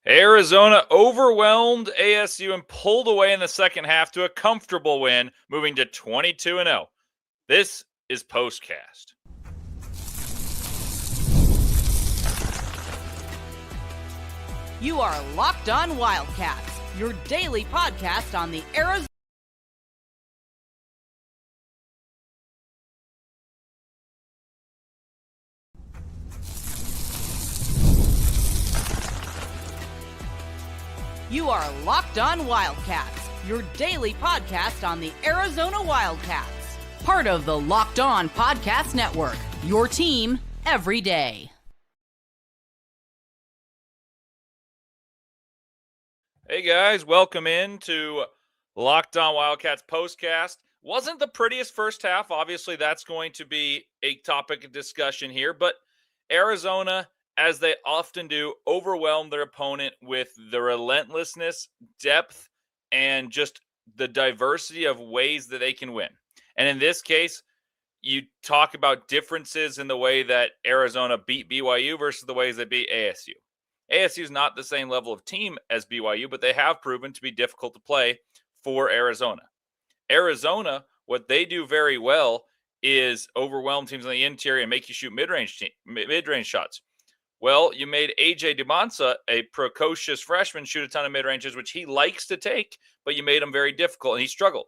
Arizona overwhelmed ASU and pulled away in the second half to a comfortable win, moving to 22-0. This is Postcast. You are Locked On Wildcats, your daily podcast on the Arizona. You are Locked On Wildcats, your daily podcast on the Arizona Wildcats. Part of the Locked On Podcast Network, your team every day. Hey guys, welcome in to Locked On Wildcats Postcast. Wasn't the prettiest first half. Obviously, that's going to be a topic of discussion here, but Arizona, as they often do, overwhelmed their opponent with the relentlessness, depth, and just the diversity of ways that they can win. And in this case, you talk about differences in the way that Arizona beat BYU versus the ways they beat ASU. ASU is not the same level of team as BYU, but they have proven to be difficult to play for Arizona. Arizona, what they do very well is overwhelm teams on the interior and make you shoot mid-range shots. Well, you made A.J. DeMonsa, a precocious freshman, shoot a ton of mid-ranges, which he likes to take, but you made him very difficult, and he struggled.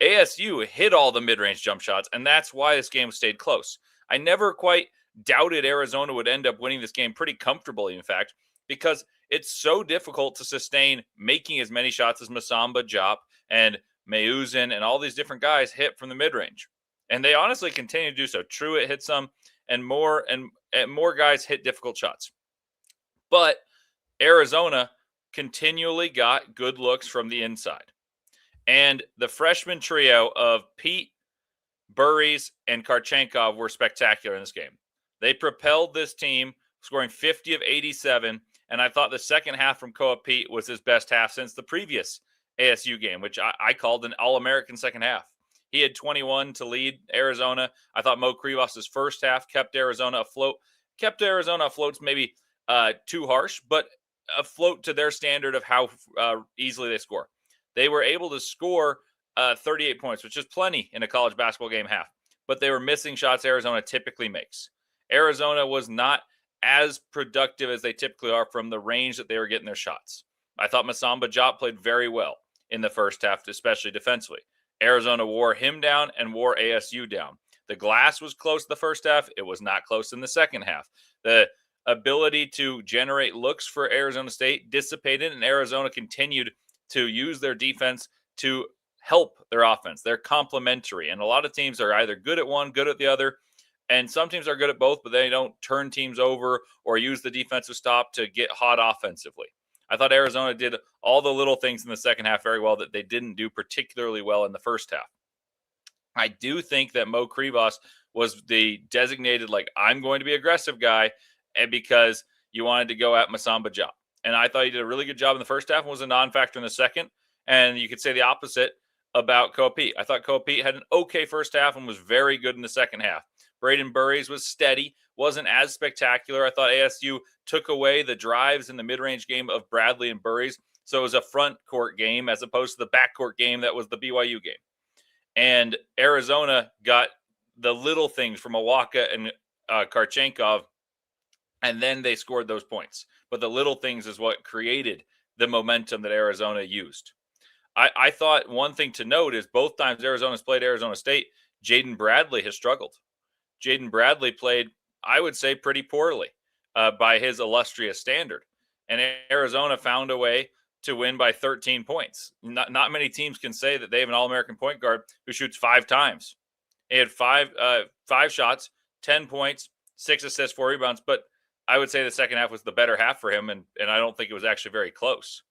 ASU hit all the mid-range jump shots, and that's why this game stayed close. I never quite doubted Arizona would end up winning this game pretty comfortably, in fact, because it's so difficult to sustain making as many shots as Mazda, Jop, and Mayuzin, and all these different guys hit from the mid-range. And they honestly continue to do so. Truitt hit some, and more guys hit difficult shots. But Arizona continually got good looks from the inside. And the freshman trio of Peat, Burries, and Karchenkov were spectacular in this game. They propelled this team, scoring 50 of 87, and I thought the second half from Koa Peat was his best half since the previous ASU game, which I called an All-American second half. He had 21 to lead Arizona. I thought Mo Krivas' first half kept Arizona afloat. Kept Arizona afloat's maybe too harsh, but afloat to their standard of how easily they score. They were able to score 38 points, which is plenty in a college basketball game half, but they were missing shots Arizona typically makes. Arizona was not as productive as they typically are from the range that they were getting their shots. I thought Mazda Jop played very well in the first half, especially defensively. Arizona wore him down and wore ASU down. The glass was close the first half. It was not close in the second half. The ability to generate looks for Arizona State dissipated, and Arizona continued to use their defense to help their offense. They're complementary, and a lot of teams are either good at one, good at the other, and some teams are good at both, but they don't turn teams over or use the defensive stop to get hot offensively. I thought Arizona did all the little things in the second half very well that they didn't do particularly well in the first half. I do think that Mo Krivas was the designated, I'm going to be aggressive guy, and because you wanted to go at Mazda Jop. And I thought he did a really good job in the first half and was a non-factor in the second. And you could say the opposite about Koa Peat. I thought Koa Peat had an okay first half and was very good in the second half. Braden Burries was steady, wasn't as spectacular. I thought ASU took away the drives in the mid-range game of Bradley and Burries. So it was a front court game as opposed to the back court game that was the BYU game. And Arizona got the little things from Awaka and Karchenkov, and then they scored those points. But the little things is what created the momentum that Arizona used. I thought one thing to note is both times Arizona's played Arizona State, Jaden Bradley has struggled. Jaden Bradley played, I would say, pretty poorly by his illustrious standard. And Arizona found a way to win by 13 points. Not many teams can say that they have an All-American point guard who shoots 5 times. He had five shots, 10 points, 6 assists, 4 rebounds, but I would say the second half was the better half for him, and I don't think it was actually very close.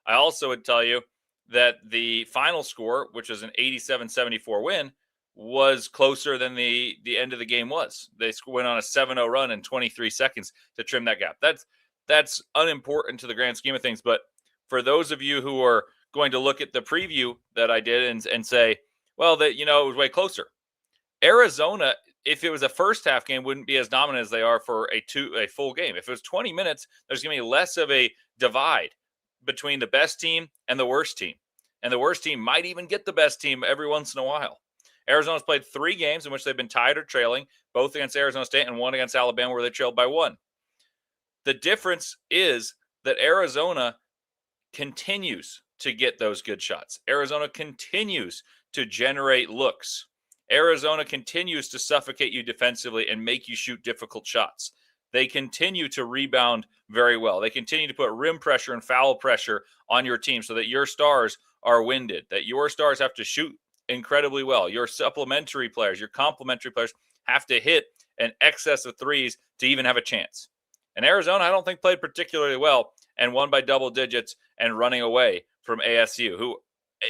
I also would tell you that the final score, which was an 87-74 win, was closer than the end of the game was. They went on a 7-0 run in 23 seconds to trim that gap. That's unimportant to the grand scheme of things, but for those of you who are going to look at the preview that I did and say, well, that it was way closer. Arizona, if it was a first half game, wouldn't be as dominant as they are for a full game. If it was 20 minutes, there's going to be less of a divide between the best team and the worst team. And the worst team might even get the best team every once in a while. Arizona's played 3 games in which they've been tied or trailing, both against Arizona State and one against Alabama where they trailed by 1. The difference is that Arizona continues to get those good shots. Arizona continues to generate looks. Arizona continues to suffocate you defensively and make you shoot difficult shots. They continue to rebound very well. They continue to put rim pressure and foul pressure on your team so that your stars are winded, that your stars have to shoot incredibly well. Your supplementary players, your complementary players have to hit an excess of threes to even have a chance. And Arizona, I don't think, played particularly well and won by double digits and running away from ASU, who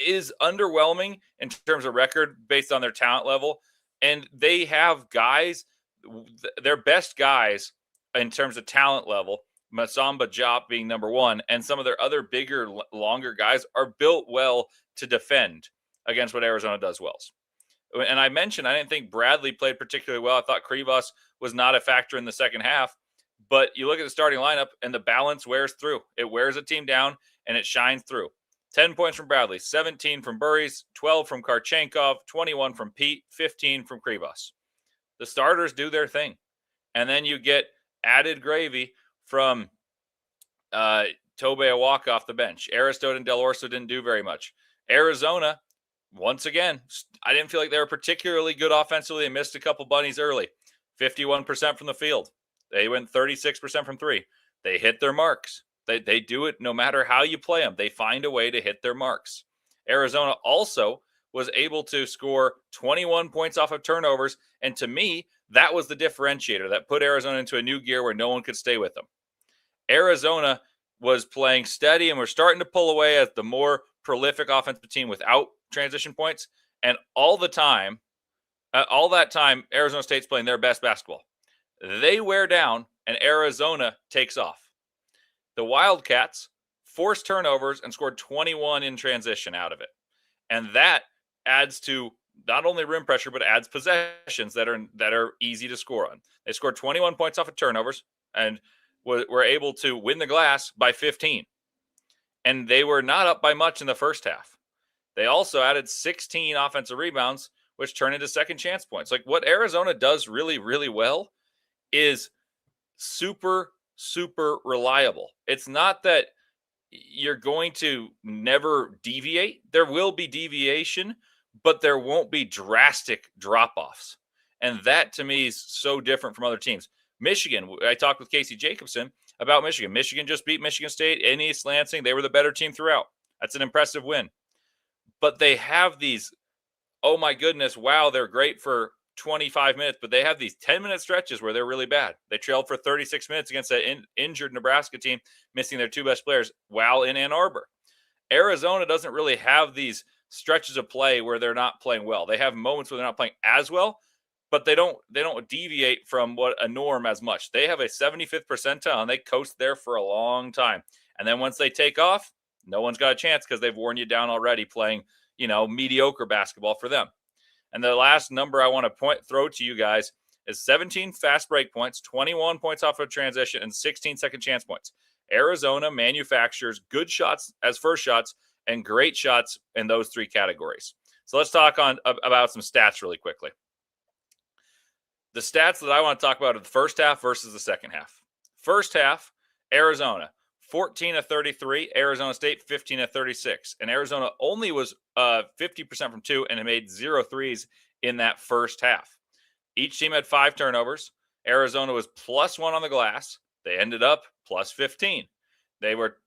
is underwhelming in terms of record based on their talent level. And they have guys, their best guys in terms of talent level, Masamba Diop being number 1, and some of their other bigger, longer guys are built well to defend against what Arizona does well. And I mentioned I didn't think Bradley played particularly well. I thought Krivas was not a factor in the second half. But you look at the starting lineup, and the balance wears through. It wears a team down, and it shines through. 10 points from Bradley, 17 from Burries, 12 from Karchenkov, 21 from Peat, 15 from Krivas. The starters do their thing. And then you get added gravy from Tobe Awaka off the bench. Aristote and Del Orso didn't do very much. Arizona, once again, I didn't feel like they were particularly good offensively. They missed a couple bunnies early. 51% from the field. They went 36% from 3. They hit their marks. They do it no matter how you play them. They find a way to hit their marks. Arizona also was able to score 21 points off of turnovers. And to me, that was the differentiator that put Arizona into a new gear where no one could stay with them. Arizona was playing steady and we're starting to pull away as the more prolific offensive team without transition points. And all that time, Arizona State's playing their best basketball. They wear down and Arizona takes off. The Wildcats forced turnovers and scored 21 in transition out of it. And that adds to not only rim pressure, but adds possessions that are easy to score on. They scored 21 points off of turnovers and were able to win the glass by 15. And they were not up by much in the first half. They also added 16 offensive rebounds, which turn into second chance points. Like what Arizona does really, really well is super, super reliable. It's not that you're going to never deviate. There will be deviation, but there won't be drastic drop-offs. And that, to me, is so different from other teams. Michigan, I talked with Casey Jacobson about Michigan. Michigan just beat Michigan State in East Lansing. They were the better team throughout. That's an impressive win. But they have these, oh my goodness, wow, they're great for 25 minutes, but they have these 10-minute stretches where they're really bad. They trailed for 36 minutes against an injured Nebraska team, missing their 2 best players while in Ann Arbor. Arizona doesn't really have these stretches of play where they're not playing well. They have moments where they're not playing as well, but they don't deviate from what a norm as much. They have a 75th percentile, and they coast there for a long time. And then once they take off, no one's got a chance because they've worn you down already playing, mediocre basketball for them. And the last number I want to throw to you guys is 17 fast break points, 21 points off of transition, and 16 second chance points. Arizona manufactures good shots as first shots and great shots in those 3 categories. So let's talk about some stats really quickly. The stats that I want to talk about are the first half versus the second half. First half, Arizona, 14 of 33. Arizona State, 15 of 36. And Arizona only was 50% from 2 and it made 0 threes in that first half. Each team had 5 turnovers. Arizona was +1 on the glass. They ended up +15. They were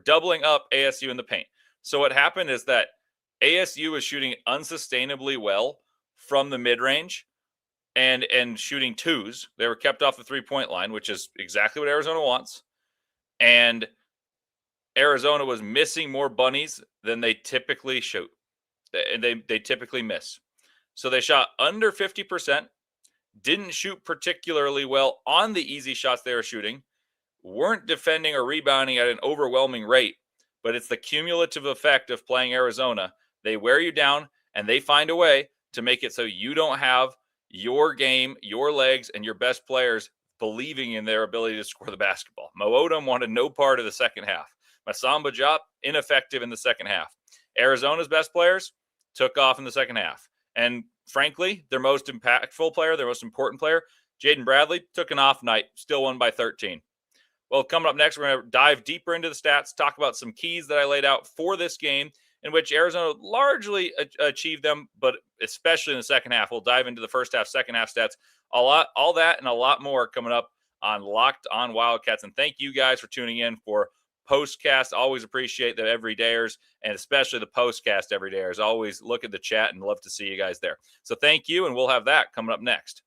doubling up ASU in the paint. So what happened is that ASU was shooting unsustainably well from the mid-range and shooting 2s. They were kept off the 3-point line, which is exactly what Arizona wants. And Arizona was missing more bunnies than they typically shoot. And they typically miss. So they shot under 50%, didn't shoot particularly well on the easy shots they were shooting, weren't defending or rebounding at an overwhelming rate, but it's the cumulative effect of playing Arizona. They wear you down, and they find a way to make it so you don't have your game, your legs, and your best players believing in their ability to score the basketball. Mo Odom wanted no part of the second half. Mazda Diop, ineffective in the second half. Arizona's best players took off in the second half. And frankly, their most impactful player, their most important player, Jaden Bradley, took an off night, still won by 13. Well, coming up next, we're going to dive deeper into the stats, talk about some keys that I laid out for this game in which Arizona largely achieved them, but especially in the second half. We'll dive into the first half, second half stats, all that and a lot more coming up on Locked On Wildcats. And thank you guys for tuning in for Postcast. Always appreciate the everydayers and especially the Postcast everydayers. Always look at the chat and love to see you guys there. So thank you, and we'll have that coming up next.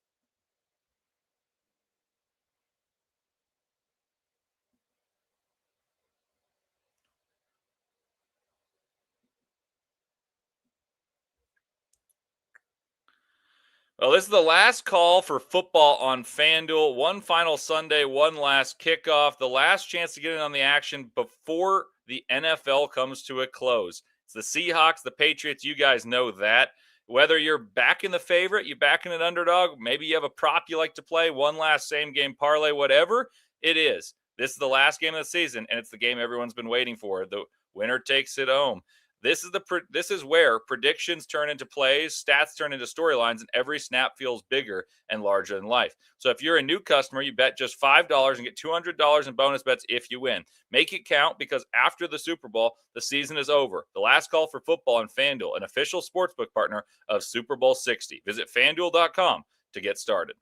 Well, this is the last call for football on FanDuel. One final Sunday, one last kickoff, the last chance to get in on the action before the NFL comes to a close. It's the Seahawks, the Patriots. You guys know that. Whether you're backing the favorite, you're backing an underdog, maybe you have a prop you like to play, one last same game parlay, whatever it is. This is the last game of the season, and it's the game everyone's been waiting for. The winner takes it home. This is where predictions turn into plays, stats turn into storylines, and every snap feels bigger and larger than life. So if you're a new customer, you bet just $5 and get $200 in bonus bets if you win. Make it count, because after the Super Bowl, the season is over. The last call for football on FanDuel, an official sportsbook partner of Super Bowl 60. Visit FanDuel.com to get started.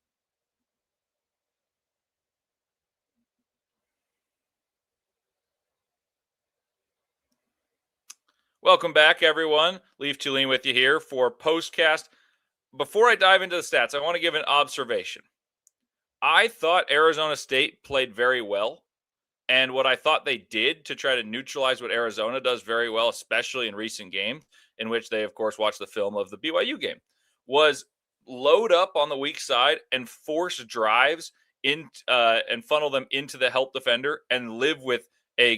Welcome back, everyone. Leif Thulin with you here for Postcast. Before I dive into the stats, I want to give an observation. I thought Arizona State played very well, and what I thought they did to try to neutralize what Arizona does very well, especially in recent games, in which they, of course, watched the film of the BYU game, was load up on the weak side and force drives in and funnel them into the help defender and live with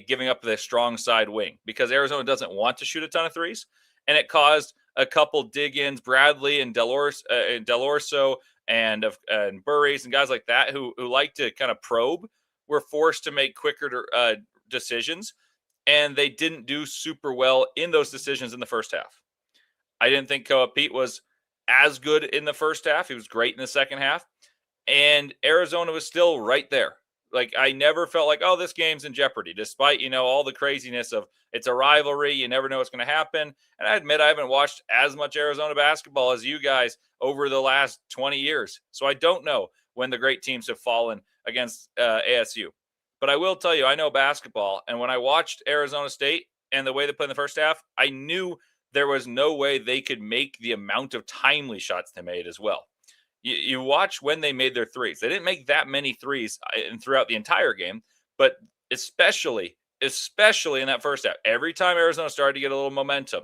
giving up the strong side wing, because Arizona doesn't want to shoot a ton of threes. And it caused a couple dig-ins, Bradley and Delorso and Burries and guys like that who like to kind of probe, were forced to make quicker decisions. And they didn't do super well in those decisions in the first half. I didn't think Peat was as good in the first half. He was great in the second half. And Arizona was still right there. Like, I never felt like, oh, this game's in jeopardy, despite, all the craziness of it's a rivalry. You never know what's going to happen. And I admit I haven't watched as much Arizona basketball as you guys over the last 20 years. So I don't know when the great teams have fallen against ASU. But I will tell you, I know basketball. And when I watched Arizona State and the way they played in the first half, I knew there was no way they could make the amount of timely shots they made as well. You watch when they made their threes. They didn't make that many threes throughout the entire game, but especially in that first half. Every time Arizona started to get a little momentum,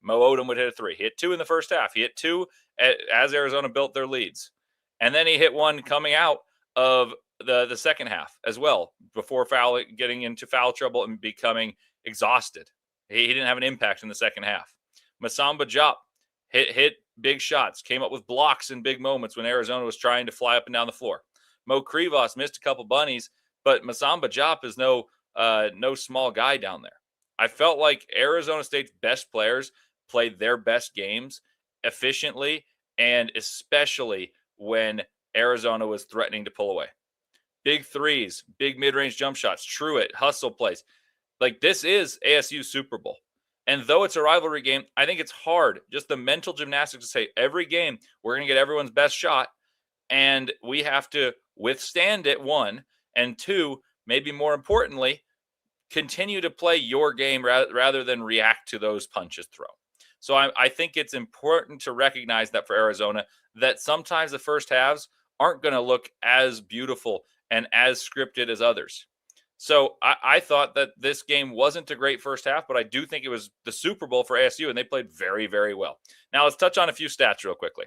Mo Odom would hit a three. He hit two in the first half. He hit two as Arizona built their leads. And then he hit one coming out of the second half as well, before getting into foul trouble and becoming exhausted. He didn't have an impact in the second half. Mazda Diop hit big shots, came up with blocks in big moments when Arizona was trying to fly up and down the floor. Mo Krivos missed a couple bunnies, but Mazda Diop is no small guy down there. I felt like Arizona State's best players played their best games efficiently, and especially when Arizona was threatening to pull away. Big threes, big mid-range jump shots, Truitt, hustle plays. Like, this is ASU Super Bowl. And though it's a rivalry game, I think it's hard, just the mental gymnastics, to say every game we're going to get everyone's best shot, and we have to withstand it, one, and two, maybe more importantly, continue to play your game rather than react to those punches thrown. So I think it's important to recognize that for Arizona, that sometimes the first halves aren't going to look as beautiful and as scripted as others. So I thought that this game wasn't a great first half, but I do think it was the Super Bowl for ASU, and they played very, very well. Now let's touch on a few stats real quickly.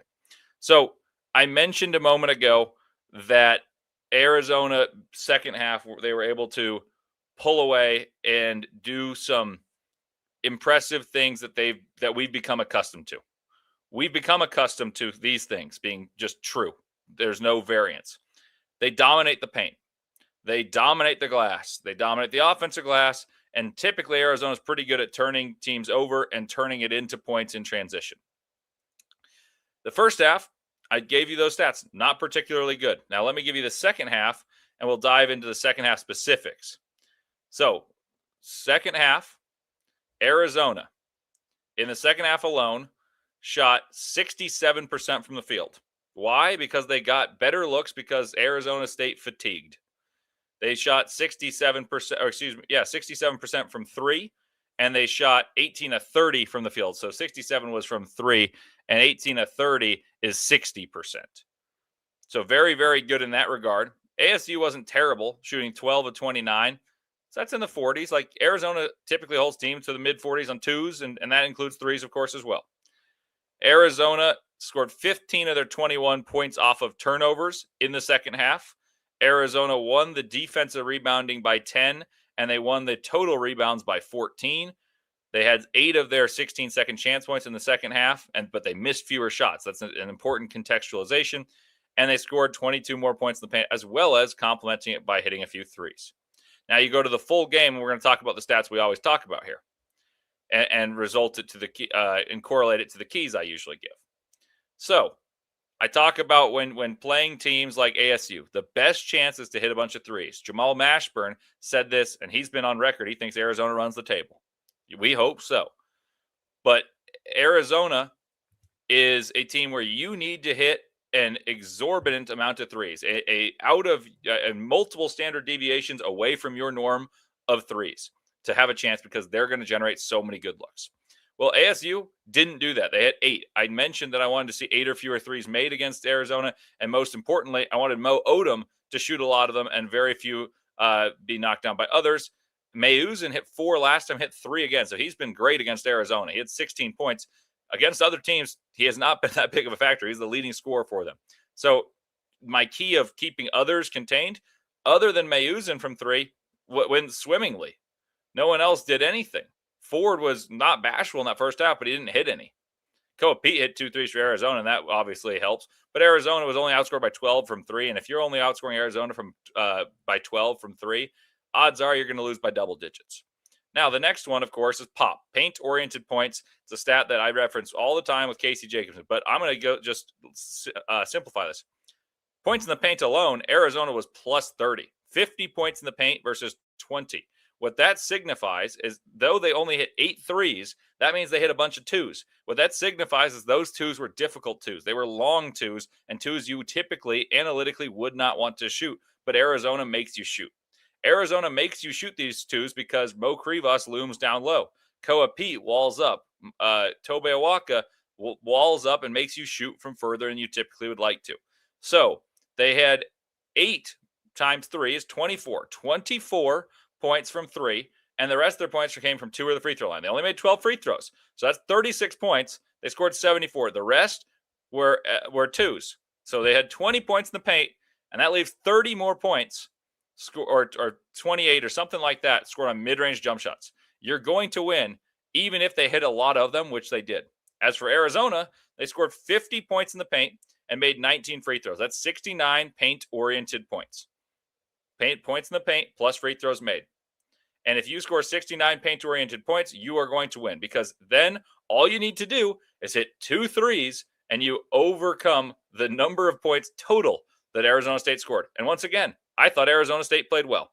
So I mentioned a moment ago that Arizona second half, they were able to pull away and do some impressive things that we've become accustomed to. We've become accustomed to these things being just true. There's no variance. They dominate the paint. They dominate the glass. They dominate the offensive glass. And typically, Arizona is pretty good at turning teams over and turning it into points in transition. The first half, I gave you those stats. Not particularly good. Now, let me give you the second half, and we'll dive into the second half specifics. So, second half, Arizona, in the second half alone, shot 67% from the field. Why? Because they got better looks because Arizona State fatigued. They shot 67% from three, and they shot 18 of 30 from the field. So 67 was from three, and 18 of 30 is 60%. So very, very good in that regard. ASU wasn't terrible, shooting 12 of 29. So that's in the 40s. Like Arizona typically holds teams to the mid 40s on twos, and that includes threes, of course, as well. Arizona scored 15 of their 21 points off of turnovers in the second half. Arizona won the defensive rebounding by 10, and they won the total rebounds by 14. They had 8 of their 16 second chance points in the second half, but they missed fewer shots. That's an important contextualization. And they scored 22 more points in the paint, as well as complementing it by hitting a few threes. Now you go to the full game, and we're going to talk about the stats we always talk about here, and result it to the key, and correlate it to the keys I usually give. So I talk about when playing teams like ASU, the best chance is to hit a bunch of threes. Jamal Mashburn said this, and he's been on record. He thinks Arizona runs the table. We hope so. But Arizona is a team where you need to hit an exorbitant amount of threes, out of multiple standard deviations away from your norm of threes to have a chance, because they're going to generate so many good looks. Well, ASU didn't do that. They had 8. I mentioned that I wanted to see 8 or fewer threes made against Arizona. And most importantly, I wanted Mo Odom to shoot a lot of them and very few be knocked down by others. Mayuzin hit 4 last time, hit 3 again. So he's been great against Arizona. He had 16 points. Against other teams, he has not been that big of a factor. He's the leading scorer for them. So my key of keeping others contained, other than Mayuzin from 3, went swimmingly. No one else did anything. Ford was not bashful in that first half, but he didn't hit any. Peat hit 2 threes for Arizona, and that obviously helps. But Arizona was only outscored by 12 from 3, and if you're only outscoring Arizona by 12 from 3, odds are you're going to lose by double digits. Now, the next one, of course, is POP, paint-oriented points. It's a stat that I reference all the time with Casey Jacobson, but I'm going to go just simplify this. Points in the paint alone, Arizona was plus 30. 50 points in the paint versus 20. What that signifies is, though they only hit 8 threes, that means they hit a bunch of 2s. What that signifies is those 2s were difficult 2s. They were long 2s, and 2s you typically, analytically, would not want to shoot. But Arizona makes you shoot. Arizona makes you shoot these 2s because Mo Krivas looms down low. Peat walls up. Tobe Awaka walls up and makes you shoot from further than you typically would like to. So they had 8 times 3 is 24. 24 points from 3, and the rest of their points came from 2 or the free throw line. They only made 12 free throws, so that's 36 points. They scored 74. The rest were 2s, so they had 20 points in the paint, and that leaves 30 more points, or 28 or something like that, scored on mid-range jump shots. You're going to win, even if they hit a lot of them, which they did. As for Arizona, they scored 50 points in the paint and made 19 free throws. That's 69 paint-oriented points. Points in the paint plus free throws made. And if you score 69 paint-oriented points, you are going to win, because then all you need to do is hit 2 threes and you overcome the number of points total that Arizona State scored. And once again, I thought Arizona State played well.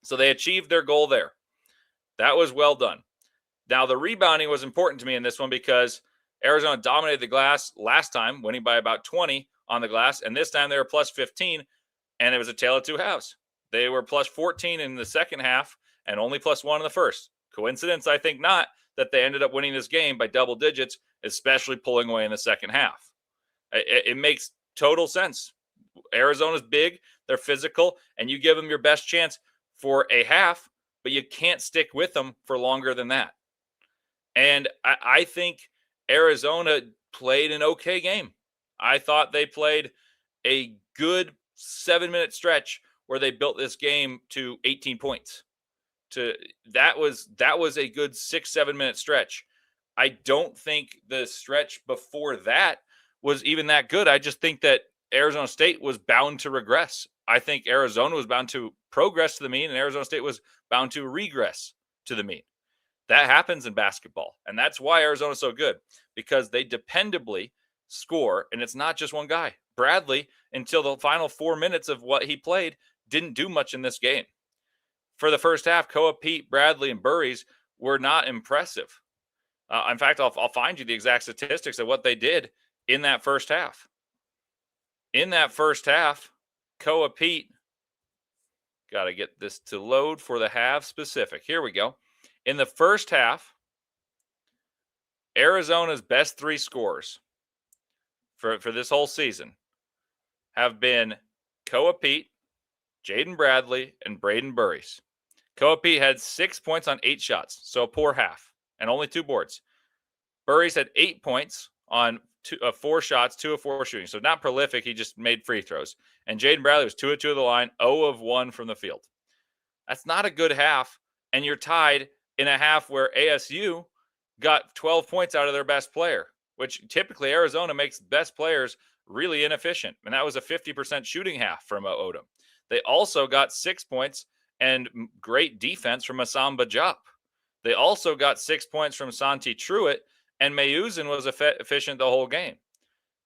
So they achieved their goal there. That was well done. Now, the rebounding was important to me in this one because Arizona dominated the glass last time, winning by about 20 on the glass. And this time they were plus 15. And it was a tale of 2 halves. They were plus 14 in the second half and only plus 1 in the first. Coincidence? I think not, that they ended up winning this game by double digits, especially pulling away in the second half. It makes total sense. Arizona's big, they're physical, and you give them your best chance for a half, but you can't stick with them for longer than that. And I think Arizona played an okay game. I thought they played a good 7-minute stretch where they built this game to 18 points. That was a good 6-7 minute stretch. I don't think the stretch before that was even that good. I just think that Arizona State was bound to regress. I think Arizona was bound to progress to the mean, and Arizona State was bound to regress to the mean. That happens in basketball, and that's why Arizona's so good, because they dependably score, and it's not just one guy. Bradley, until the final 4 minutes of what he played, didn't do much in this game. For the first half, Koa, Peat, Bradley, and Burries were not impressive. In fact, I'll find you the exact statistics of what they did in that first half. In that first half, Koa, Peat, got to get this to load for the half specific. Here we go. In the first half, Arizona's best 3 scorers for this whole season have been Koa, Peat, Jaden Bradley, and Braden Burries. Koa, Peat had 6 points on 8 shots, so a poor half, and only 2 boards. Burries had 8 points on 4 shots, 2 of 4 shooting, so not prolific. He just made free throws. And Jaden Bradley was 2 of 2 of the line, 0 of 1 from the field. That's not a good half, and you're tied in a half where ASU got 12 points out of their best player, which typically Arizona makes best players really inefficient. And that was a 50% shooting half from Odom. They also got 6 points and great defense from Assam Bajap. They also got 6 points from Santi Truitt, and Mayuzin was efficient the whole game.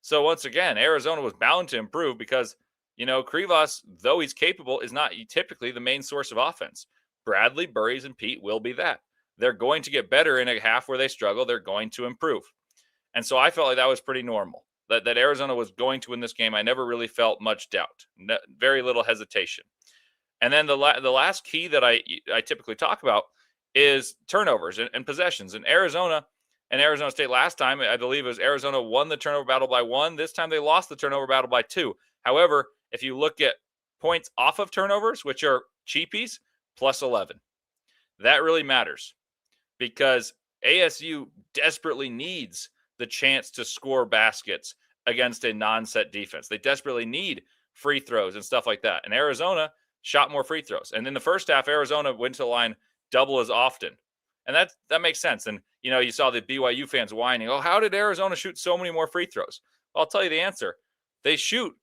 So once again, Arizona was bound to improve because, Krivas, though he's capable, is not typically the main source of offense. Bradley, Burries, and Peat will be that. They're going to get better in a half where they struggle. They're going to improve. And so I felt like that was pretty normal, that Arizona was going to win this game. I never really felt much doubt, very little hesitation. And then the last key that I typically talk about is turnovers and possessions. And Arizona State last time, I believe it was Arizona won the turnover battle by 1. This time they lost the turnover battle by 2. However, if you look at points off of turnovers, which are cheapies, plus 11. That really matters because ASU desperately needs the chance to score baskets against a non-set defense. They desperately need free throws and stuff like that. And Arizona shot more free throws. And in the first half, Arizona went to the line double as often. And that makes sense. And, you saw the BYU fans whining, oh, how did Arizona shoot so many more free throws? Well, I'll tell you the answer. They shoot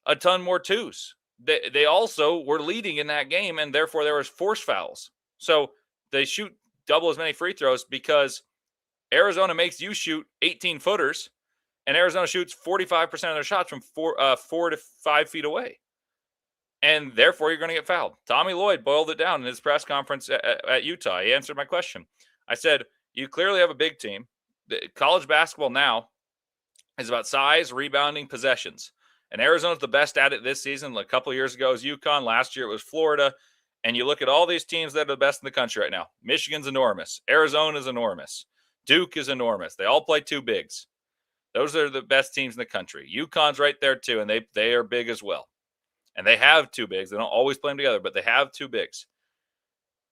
a ton more twos. They also were leading in that game, and therefore there was forced fouls. So they shoot double as many free throws because Arizona makes you shoot 18-footers, and Arizona shoots 45% of their shots from 4 to 5 feet away. And therefore, you're going to get fouled. Tommy Lloyd boiled it down in his press conference at Utah. He answered my question. I said, you clearly have a big team. College basketball now is about size, rebounding, possessions. And Arizona's the best at it this season. A couple of years ago, it was UConn. Last year, it was Florida. And you look at all these teams that are the best in the country right now. Michigan's enormous. Arizona's enormous. Duke is enormous. They all play 2 bigs. Those are the best teams in the country. UConn's right there, too, and they are big as well. And they have 2 bigs. They don't always play them together, but they have 2 bigs.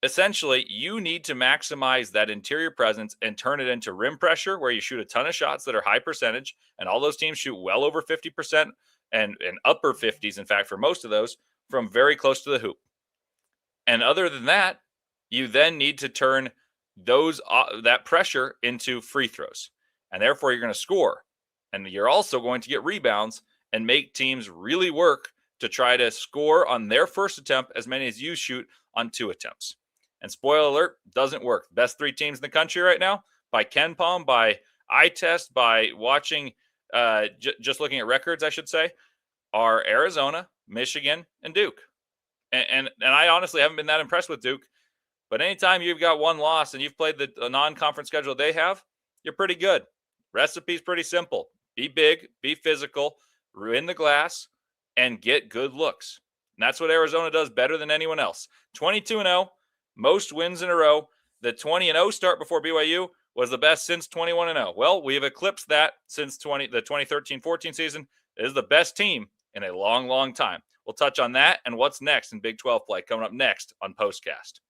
Essentially, you need to maximize that interior presence and turn it into rim pressure where you shoot a ton of shots that are high percentage, and all those teams shoot well over 50% and upper 50s, in fact, for most of those, from very close to the hoop. And other than that, you then need to turn that pressure into free throws. And therefore, you're going to score. And you're also going to get rebounds and make teams really work to try to score on their first attempt as many as you shoot on 2 attempts. And spoiler alert, doesn't work. Best 3 teams in the country right now, by KenPom, by eye test, by watching, just looking at records, I should say, are Arizona, Michigan, and Duke. And I honestly haven't been that impressed with Duke. But anytime you've got one loss and you've played the non-conference schedule they have, you're pretty good. Recipe's pretty simple. Be big, be physical, ruin the glass, and get good looks. And that's what Arizona does better than anyone else. 22-0, most wins in a row. The 20-0 start before BYU was the best since 21-0. Well, we have eclipsed that since the 2013-14 season. It is the best team in a long, long time. We'll touch on that and what's next in Big 12 play coming up next on Postcast.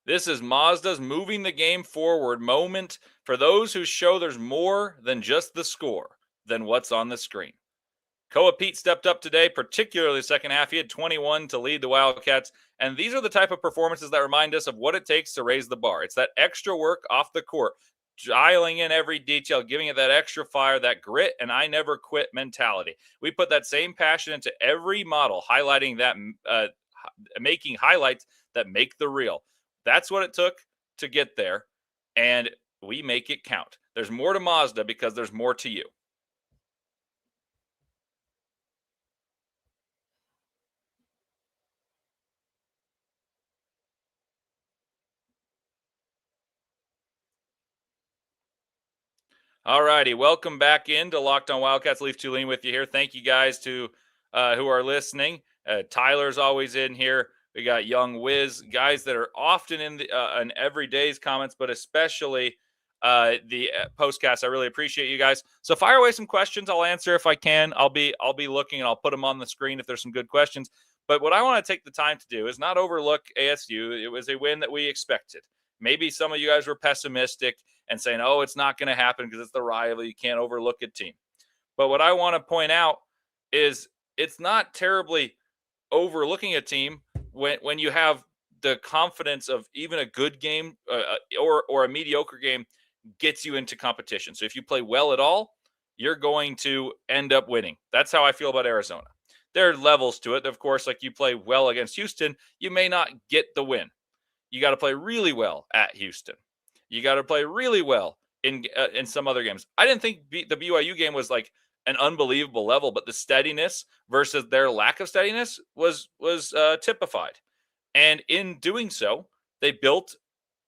This is Mazda's moving the game forward moment for those who show there's more than just the score. than what's on the screen. Koa Peat stepped up today, particularly the second half. He had 21 to lead the Wildcats. And these are the type of performances that remind us of what it takes to raise the bar. It's that extra work off the court, dialing in every detail, giving it that extra fire, that grit, and I never quit mentality. We put that same passion into every model, highlighting that, making highlights that make the reel. That's what it took to get there, and we make it count. There's more to Mazda because there's more to you. All righty, welcome back into Locked On Wildcats. Leif Thulin with you here. Thank you guys to who are listening. Tyler's always in here. We got Young Wiz, guys that are often in the in everyday's comments, but especially the postcast. I really appreciate you guys. So fire away some questions. I'll answer if I can. I'll be looking and I'll put them on the screen if there's some good questions. But what I want to take the time to do is not overlook ASU. It was a win that we expected. Maybe some of you guys were pessimistic and saying, oh, it's not going to happen because it's the rival. You can't overlook a team. But what I want to point out is it's not terribly overlooking a team when you have the confidence of even a good game or a mediocre game gets you into competition. So if you play well at all, you're going to end up winning. That's how I feel about Arizona. There are levels to it. Of course, like you play well against Houston, you may not get the win. You got to play really well at Houston. You got to play really well in some other games. I didn't think the BYU game was like an unbelievable level, but the steadiness versus their lack of steadiness was typified. And in doing so, they built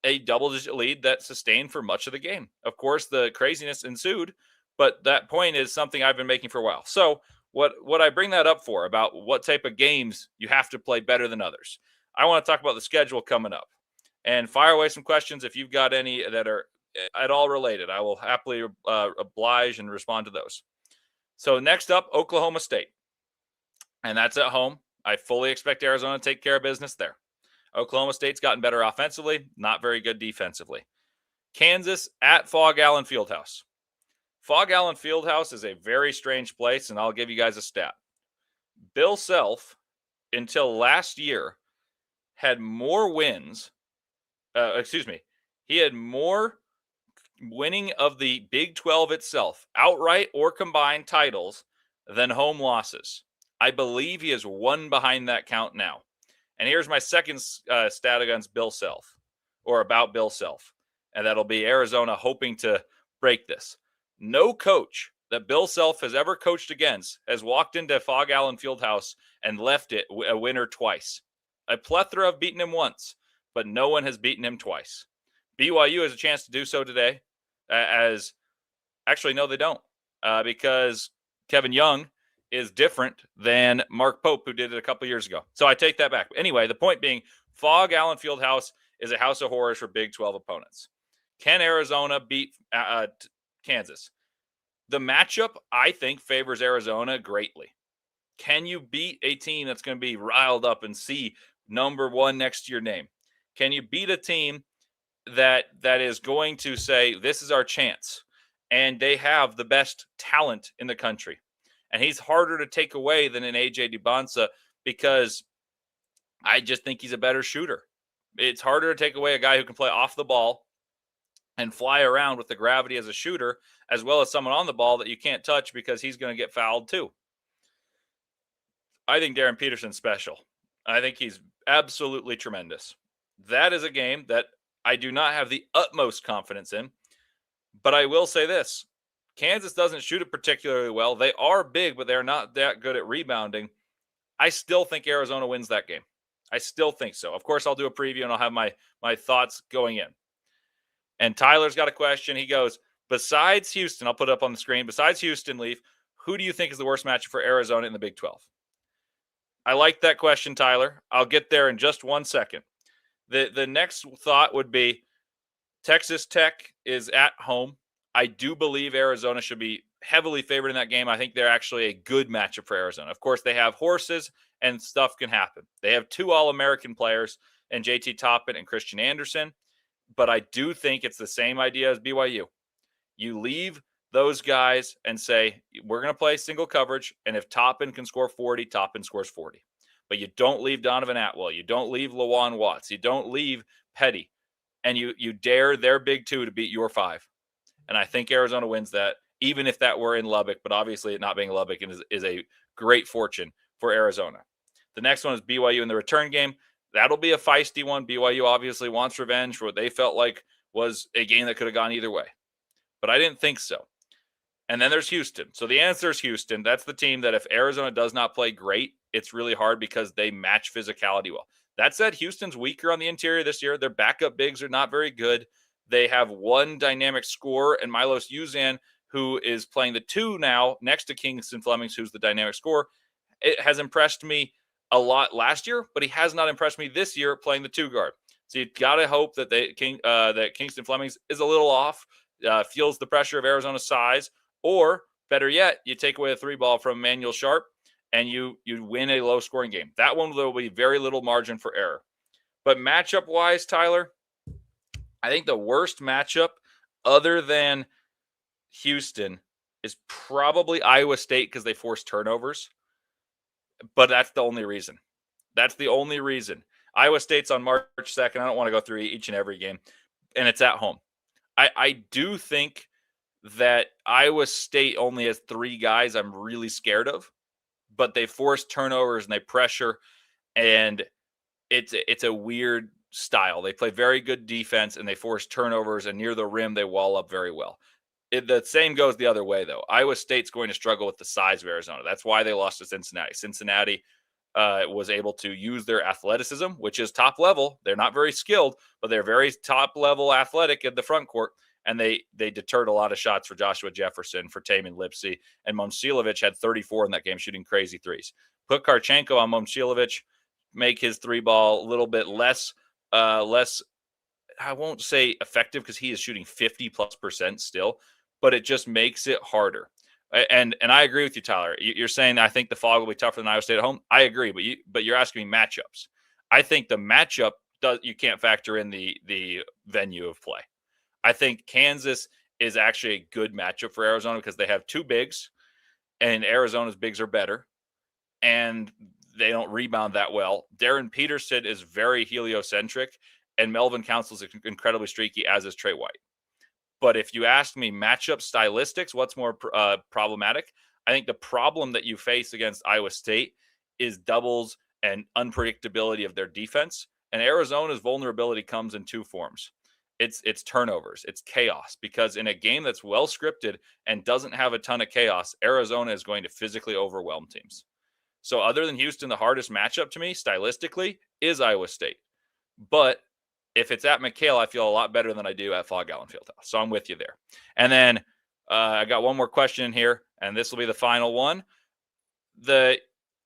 a double-digit lead that sustained for much of the game. Of course, the craziness ensued, but that point is something I've been making for a while. So what I bring that up for about what type of games you have to play better than others. I want to talk about the schedule coming up. And fire away some questions if you've got any that are at all related. I will happily oblige and respond to those. So next up, Oklahoma State. And that's at home. I fully expect Arizona to take care of business there. Oklahoma State's gotten better offensively, not very good defensively. Kansas at Fog Allen Fieldhouse. Fog Allen Fieldhouse is a very strange place, and I'll give you guys a stat. Bill Self, until last year, had more wins. He had more winning of the Big 12 itself, outright or combined titles, than home losses. I believe he is one behind that count now. And here's my second stat against Bill Self, or about Bill Self. And that'll be Arizona hoping to break this. No coach that Bill Self has ever coached against has walked into Fog Allen Fieldhouse and left it a winner twice. A plethora have beaten him once, but no one has beaten him twice. BYU has a chance to do so today. Actually, no, they don't, because Kevin Young is different than Mark Pope, who did it a couple years ago. So I take that back. Anyway, the point being, Fog Allen Fieldhouse is a house of horrors for Big 12 opponents. Can Arizona beat Kansas? The matchup, I think, favors Arizona greatly. Can you beat a team that's going to be riled up and see number one next to your name? Can you beat a team that is going to say, this is our chance? And they have the best talent in the country. And he's harder to take away than an AJ Dubonsa because I just think he's a better shooter. It's harder to take away a guy who can play off the ball and fly around with the gravity as a shooter, as well as someone on the ball that you can't touch because he's going to get fouled too. I think Darren Peterson's special. I think he's absolutely tremendous. That is a game that I do not have the utmost confidence in, but I will say this. Kansas doesn't shoot it particularly well. They are big, but they're not that good at rebounding. I still think Arizona wins that game. I still think so. Of course, I'll do a preview and I'll have my thoughts going in. And Tyler's got a question. He goes, besides Houston, I'll put it up on the screen. Besides Houston, Leaf, who do you think is the worst matchup for Arizona in the Big 12? I like that question, Tyler. I'll get there in just 1 second. The next thought would be Texas Tech is at home. I do believe Arizona should be heavily favored in that game. I think they're actually a good matchup for Arizona. Of course, they have horses and stuff can happen. They have two All-American players and JT Toppin and Christian Anderson. But I do think it's the same idea as BYU. You leave those guys and say, we're going to play single coverage, and if Toppin can score 40, Toppin scores 40. But you don't leave Donovan Atwell. You don't leave Lawan Watts. You don't leave Petty. And you dare their big two to beat your five. And I think Arizona wins that, even if that were in Lubbock. But obviously, it not being Lubbock is a great fortune for Arizona. The next one is BYU in the return game. That'll be a feisty one. BYU obviously wants revenge for what they felt like was a game that could have gone either way. But I didn't think so. And then there's Houston. So the answer is Houston. That's the team that if Arizona does not play great, it's really hard because they match physicality well. That said, Houston's weaker on the interior this year. Their backup bigs are not very good. They have one dynamic scorer, and Milos Uzan, who is playing the two now next to Kingston Flemings, who's the dynamic scorer. It has impressed me a lot last year, but he has not impressed me this year playing the two guard. So you got to hope that that Kingston Flemings is a little off, feels the pressure of Arizona's size, or better yet, you take away a three ball from Emmanuel Sharp and you win a low scoring game. That one there will be very little margin for error. But matchup wise, Tyler, I think the worst matchup other than Houston is probably Iowa State because they force turnovers. But that's the only reason. That's the only reason. Iowa State's on March 2nd. I don't want to go through each and every game. And it's at home. I do think that Iowa State only has three guys I'm really scared of. But they force turnovers and they pressure. And it's a weird style. They play very good defense and they force turnovers. And near the rim, they wall up very well. The same goes the other way, though. Iowa State's going to struggle with the size of Arizona. That's why they lost to Cincinnati. Cincinnati was able to use their athleticism, which is top level. They're not very skilled, but they're very top level athletic in the front court. And they deterred a lot of shots for Joshua Jefferson, for Tamin Lipsey. And Momcilovic had 34 in that game, shooting crazy threes. Put Karchenkov on Momcilovic, make his three ball a little bit less, I won't say effective because he is shooting 50+% still. But it just makes it harder. And I agree with you, Tyler. You're saying I think the Fog will be tougher than Iowa State at home. I agree, but you're asking me matchups. I think the matchup you can't factor in the venue of play. I think Kansas is actually a good matchup for Arizona because they have two bigs, and Arizona's bigs are better, and they don't rebound that well. Darren Peterson is very heliocentric, and Melvin Council is incredibly streaky, as is Trey White. But if you ask me matchup stylistics, what's more problematic? I think the problem that you face against Iowa State is doubles and unpredictability of their defense. And Arizona's vulnerability comes in two forms. It's turnovers. It's chaos. Because in a game that's well scripted and doesn't have a ton of chaos, Arizona is going to physically overwhelm teams. So other than Houston, the hardest matchup to me stylistically is Iowa State. But if it's at McHale, I feel a lot better than I do at Fog Allen Fieldhouse. So I'm with you there. And then I got one more question in here, and this will be the final one. The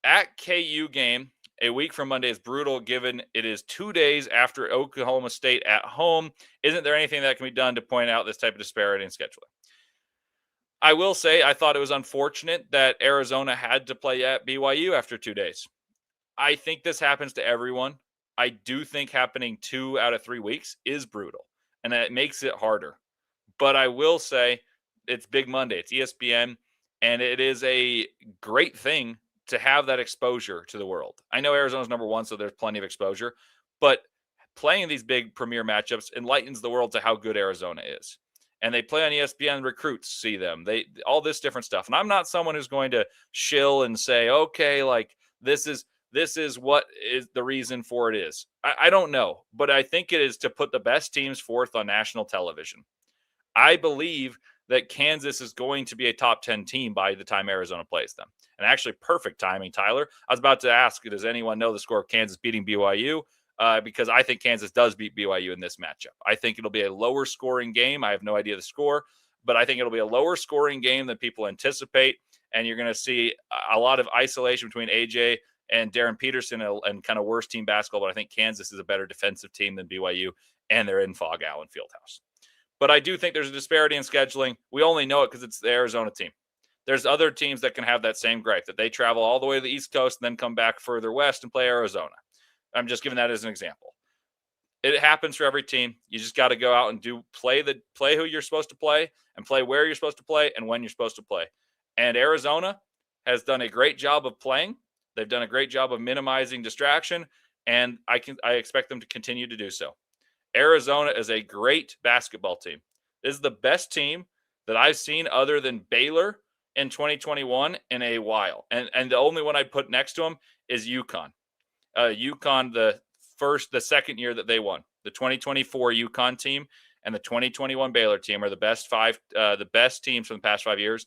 at KU game a week from Monday is brutal, given it is 2 days after Oklahoma State at home. Isn't there anything that can be done to point out this type of disparity in scheduling? I will say I thought it was unfortunate that Arizona had to play at BYU after 2 days. I think this happens to everyone. I do think happening 2 out of 3 weeks is brutal, and it makes it harder. But I will say it's Big Monday. It's ESPN, and it is a great thing to have that exposure to the world. I know Arizona's number one, so there's plenty of exposure. But playing these big premier matchups enlightens the world to how good Arizona is. And they play on ESPN, recruits see them. All this different stuff. And I'm not someone who's going to shill and say, okay, like this is what is the reason for it is. I don't know, but I think it is to put the best teams forth on national television. I believe that Kansas is going to be a top 10 team by the time Arizona plays them. And actually perfect timing, Tyler. I was about to ask, does anyone know the score of Kansas beating BYU? Because I think Kansas does beat BYU in this matchup. I think it'll be a lower scoring game. I have no idea the score, but I think it'll be a lower scoring game than people anticipate. And you're going to see a lot of isolation between AJ and Darren Peterson and kind of worse team basketball. But I think Kansas is a better defensive team than BYU, and they're in Fog Allen Fieldhouse. But I do think there's a disparity in scheduling. We only know it because it's the Arizona team. There's other teams that can have that same gripe, that they travel all the way to the East Coast and then come back further west and play Arizona. I'm just giving that as an example. It happens for every team. You just got to go out and play who you're supposed to play and play where you're supposed to play and when you're supposed to play. And Arizona has done a great job of playing. They've done a great job of minimizing distraction, and I expect them to continue to do so. Arizona is a great basketball team. This is the best team that I've seen other than Baylor in 2021 in a while. And the only one I'd put next to them is UConn. UConn, the second year that they won. The 2024 UConn team and the 2021 Baylor team are the best teams from the past 5 years.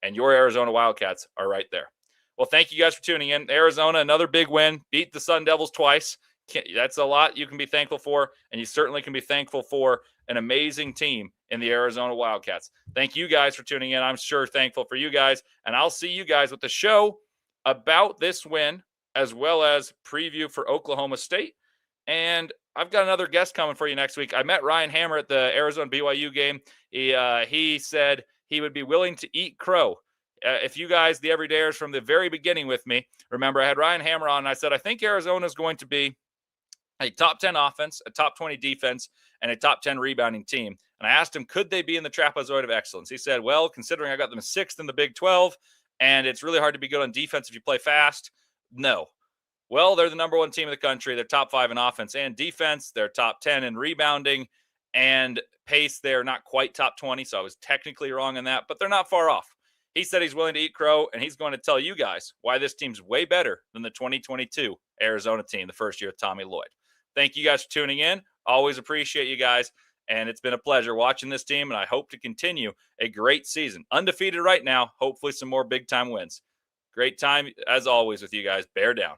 And your Arizona Wildcats are right there. Well, thank you guys for tuning in. Arizona, another big win. Beat the Sun Devils twice. That's a lot you can be thankful for, and you certainly can be thankful for an amazing team in the Arizona Wildcats. Thank you guys for tuning in. I'm sure thankful for you guys, and I'll see you guys with the show about this win as well as preview for Oklahoma State. And I've got another guest coming for you next week. I met Ryan Hammer at the Arizona BYU game. He said he would be willing to eat crow. If you guys, the everydayers from the very beginning with me, remember I had Ryan Hammer on, and I said, I think Arizona is going to be a top 10 offense, a top 20 defense, and a top 10 rebounding team. And I asked him, could they be in the trapezoid of excellence? He said, well, considering I got them 6th in the Big 12, and it's really hard to be good on defense if you play fast, no. Well, they're the number 1 team in the country. They're top 5 in offense and defense. They're top 10 in rebounding and pace. They're not quite top 20, so I was technically wrong on that, but they're not far off. He said he's willing to eat crow, and he's going to tell you guys why this team's way better than the 2022 Arizona team, the first year of Tommy Lloyd. Thank you guys for tuning in. Always appreciate you guys, and it's been a pleasure watching this team, and I hope to continue a great season. Undefeated right now, hopefully some more big-time wins. Great time, as always, with you guys. Bear down.